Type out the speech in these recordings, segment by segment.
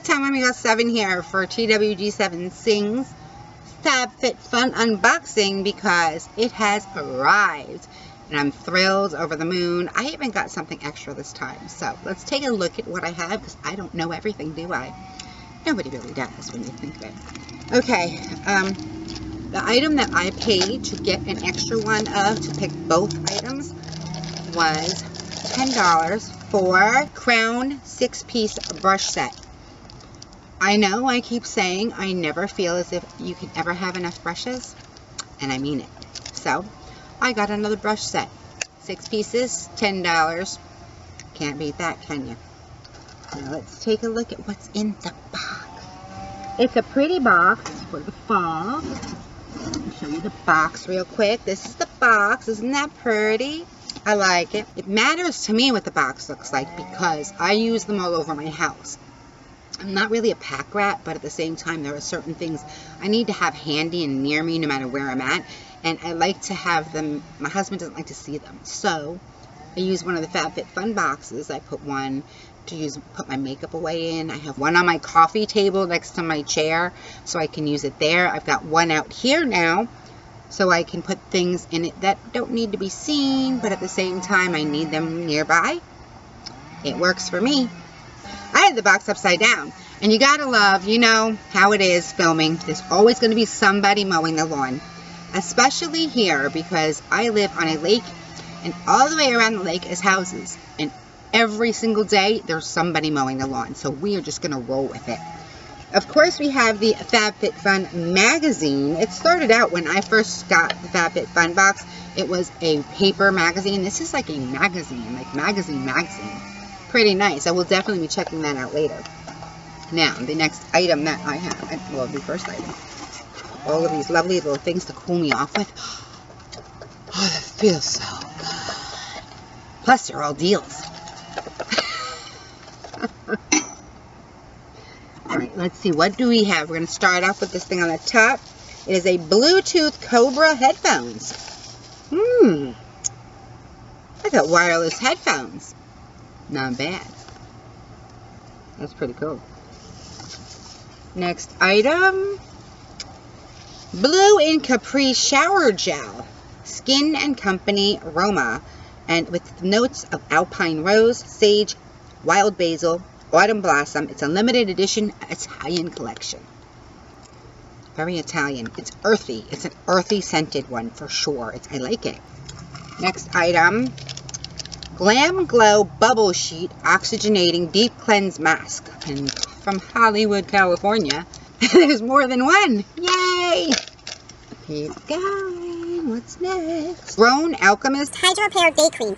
Vid I'm 7 here for TWG7 Sings FabFitFun unboxing because it has arrived. And I'm thrilled, over the moon. I even got something extra this time. So let's take a look at what I have, because I don't know everything, do I? Nobody really does when you think of it. Okay, the item that I paid to get an extra one of, to pick both items, was $10 for Crown 6-piece brush set. I know I keep saying I never feel as if you can ever have enough brushes, and I mean it. So I got another brush set. 6 pieces, $10. Can't beat that, can you? Now let's take a look at what's in the box. It's a pretty box for the fall. I'll show you the box real quick. This is the box. Isn't that pretty? I like it. It matters to me what the box looks like because I use them all over my house. I'm not really a pack rat, but at the same time, there are certain things I need to have handy and near me no matter where I'm at. And I like to have them, my husband doesn't like to see them. So I use one of the FabFitFun boxes. I put one to put my makeup away in. I have one on my coffee table next to my chair, so I can use it there. I've got one out here now, so I can put things in it that don't need to be seen, but at the same time, I need them nearby. It works for me. I had the box upside down, and you gotta love, you know how it is filming. There's always going to be somebody mowing the lawn, especially here because I live on a lake, and all the way around the lake is houses, and every single day there's somebody mowing the lawn, so we are just going to roll with it. Of course, we have the FabFitFun magazine. It started out when I first got the FabFitFun box. It was a paper magazine. This is like a magazine, like magazine. Pretty nice. I will definitely be checking that out later. Now, the next item that I have, well, the first item, all of these lovely little things to cool me off with. Oh, that feels so good. Plus, they're all deals. Alright, let's see. What do we have? We're going to start off with this thing on the top. It is a Bluetooth Cobra headphones. I got wireless headphones. Not bad. That's pretty cool. Next item. Blue in Capri Shower Gel. Skin and Company Aroma. And with notes of alpine rose, sage, wild basil, autumn blossom. It's a limited edition Italian collection. Very Italian. It's earthy. It's an earthy scented one for sure. I like it. Next item. Glam Glow Bubble Sheet Oxygenating Deep Cleanse Mask. And from Hollywood, California. There's more than one. Yay! Keep going. What's next? Grown Alchemist Hydro Repair Day Cream.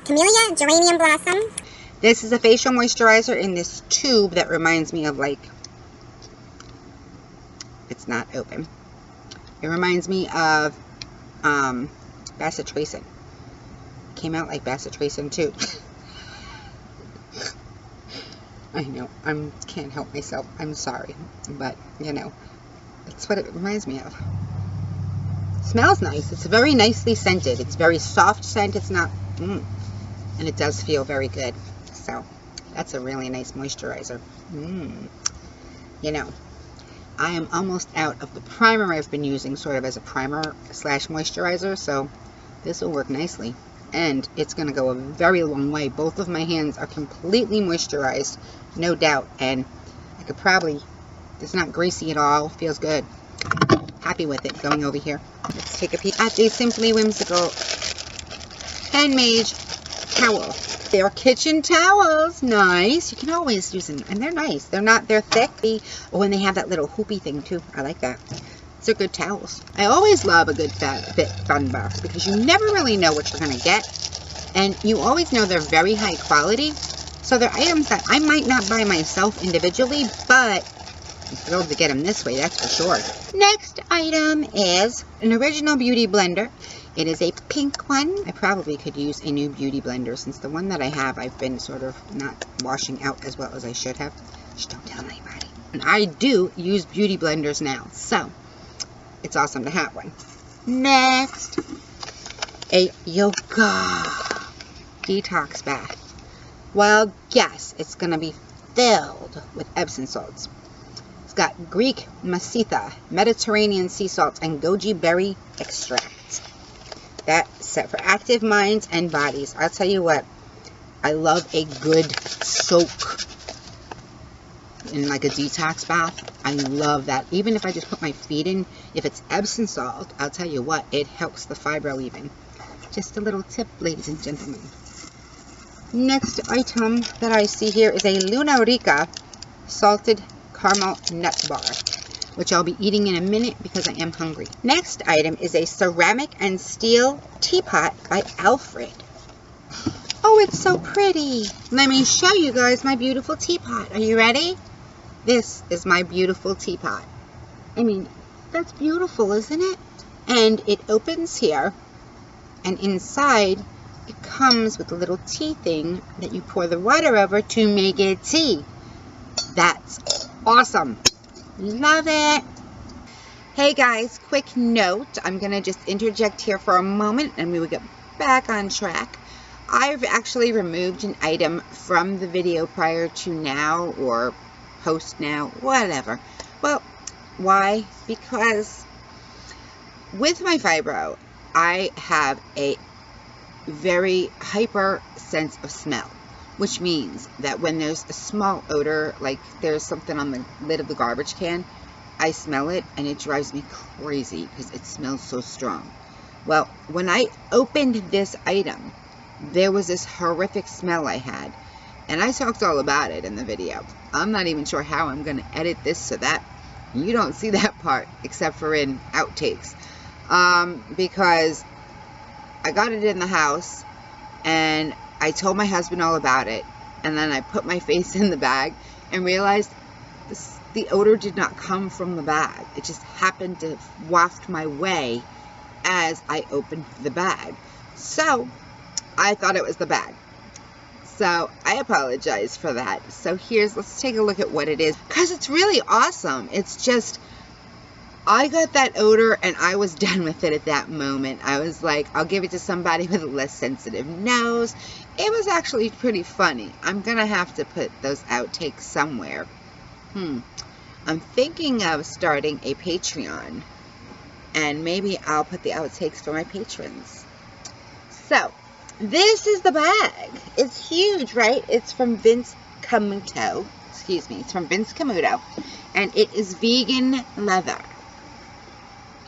Camellia Geranium Blossom. This is a facial moisturizer in this tube that reminds me of, like, it's not open. It reminds me of Bacitracin. Came out like Bacitracin too. I know, can't help myself. I'm sorry, but you know, that's what it reminds me of. Smells nice. It's very nicely scented. It's very soft scent. It's not, and it does feel very good. So that's a really nice moisturizer. You know, I am almost out of the primer I've been using sort of as a primer slash moisturizer, so this will work nicely. And it's going to go a very long way. Both of my hands are completely moisturized, no doubt. And I could probably, it's not greasy at all. Feels good. Happy with it. Going over here. Let's take a peek at the Simply Whimsical Handmade Towel. They're kitchen towels. Nice. You can always use them. And they're nice. They're thick. When they have that little hoopy thing too. I like that. They're good towels. I always love a good FabFitFun box because you never really know what you're going to get. And you always know they're very high quality. So they're items that I might not buy myself individually, but I'm thrilled to get them this way, that's for sure. Next item is an original beauty blender. It is a pink one. I probably could use a new beauty blender since the one that I have I've been sort of not washing out as well as I should have. Just don't tell anybody. And I do use beauty blenders now, so it's awesome to have one. Next, a yoga detox bath. Well, yes, it's going to be filled with Epsom salts. It's got Greek Masita, Mediterranean sea salt, and goji berry extract. That's set for active minds and bodies. I'll tell you what, I love a good soak in like a detox bath. I love that. Even if I just put my feet in, if it's Epsom salt, I'll tell you what, it helps the fibro even. Just a little tip, ladies and gentlemen. Next item that I see here is a Luna Rica salted caramel nut bar, which I'll be eating in a minute because I am hungry. Next item is a ceramic and steel teapot by Alfred. Oh, it's so pretty. Let me show you guys my beautiful teapot. Are you ready? This is my beautiful teapot. I mean, that's beautiful, isn't it? And it opens here, and inside it comes with a little tea thing that you pour the water over to make it tea. That's awesome. Love it. Hey guys, quick note. I'm going to just interject here for a moment and we will get back on track. I've actually removed an item from the video prior to now, or post now, whatever. Well, why? Because with my fibro, I have a very hyper sense of smell, which means that when there's a small odor, like there's something on the lid of the garbage can, I smell it and it drives me crazy because it smells so strong. Well, when I opened this item, there was this horrific smell I had, and I talked all about it in the video. I'm not even sure how I'm going to edit this so that you don't see that part, except for in outtakes, because I got it in the house and I told my husband all about it, and then I put my face in the bag and realized the odor did not come from the bag. It just happened to waft my way as I opened the bag. So I thought it was the bag. So I apologize for that. So let's take a look at what it is, because it's really awesome. It's just, I got that odor and I was done with it at that moment. I was like, I'll give it to somebody with a less sensitive nose. It was actually pretty funny. I'm gonna have to put those outtakes somewhere. I'm thinking of starting a Patreon, and maybe I'll put the outtakes for my patrons. So this is the bag. It's huge, right? It's from Vince Camuto. Excuse me. It's from Vince Camuto. And it is vegan leather.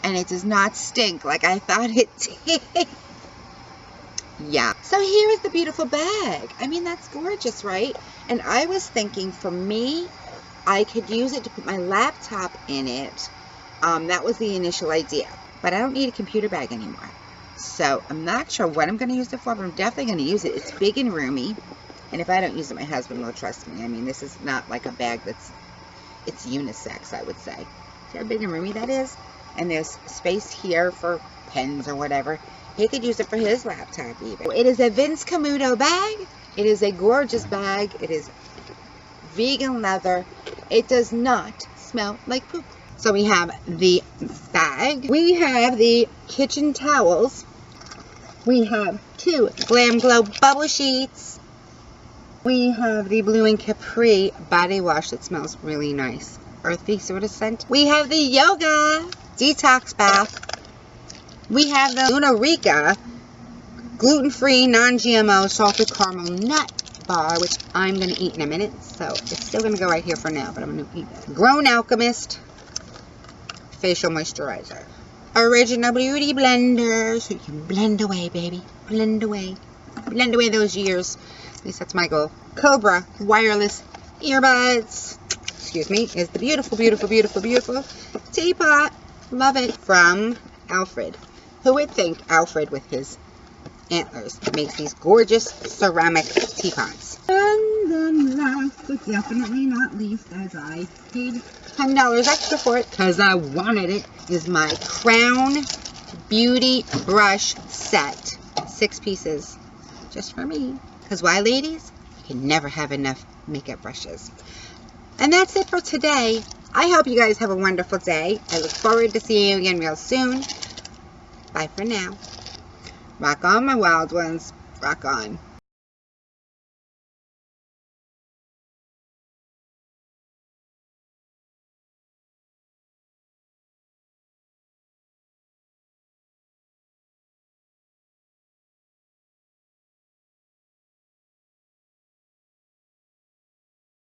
And it does not stink like I thought it did. Yeah. So here is the beautiful bag. I mean, that's gorgeous, right? And I was thinking, for me, I could use it to put my laptop in it. That was the initial idea. But I don't need a computer bag anymore. So I'm not sure what I'm going to use it for, but I'm definitely going to use it. It's big and roomy. And if I don't use it, my husband will trust me. I mean, this is not like a bag it's unisex, I would say. See how big and roomy that is? And there's space here for pens or whatever. He could use it for his laptop even. It is a Vince Camuto bag. It is a gorgeous bag. It is vegan leather. It does not smell like poop. So we have the bag. We have the kitchen towels. We have 2 Glam Glow bubble sheets. We have the Blue and Capri body wash that smells really nice. Earthy sort of scent. We have the Yoga detox bath. We have the Luna Rica gluten-free, non-GMO salted caramel nut bar, which I'm going to eat in a minute. So it's still going to go right here for now, but I'm going to eat it. Grown Alchemist facial moisturizer. Original Beauty blender, so you can blend away, baby. Blend away. Blend away those years. At least that's my goal. Cobra wireless earbuds. Excuse me. Is the beautiful, beautiful, beautiful, beautiful teapot. Love it. From Alfred. Who would think Alfred, with his antlers, makes these gorgeous ceramic teapots? And then last but definitely not least, as I paid $10 extra for it because I wanted it, is my Crown Beauty brush set. 6 pieces. Just for me. Because why, ladies? You can never have enough makeup brushes. And that's it for today. I hope you guys have a wonderful day. I look forward to seeing you again real soon. Bye for now. Rock on, my wild ones. Rock on.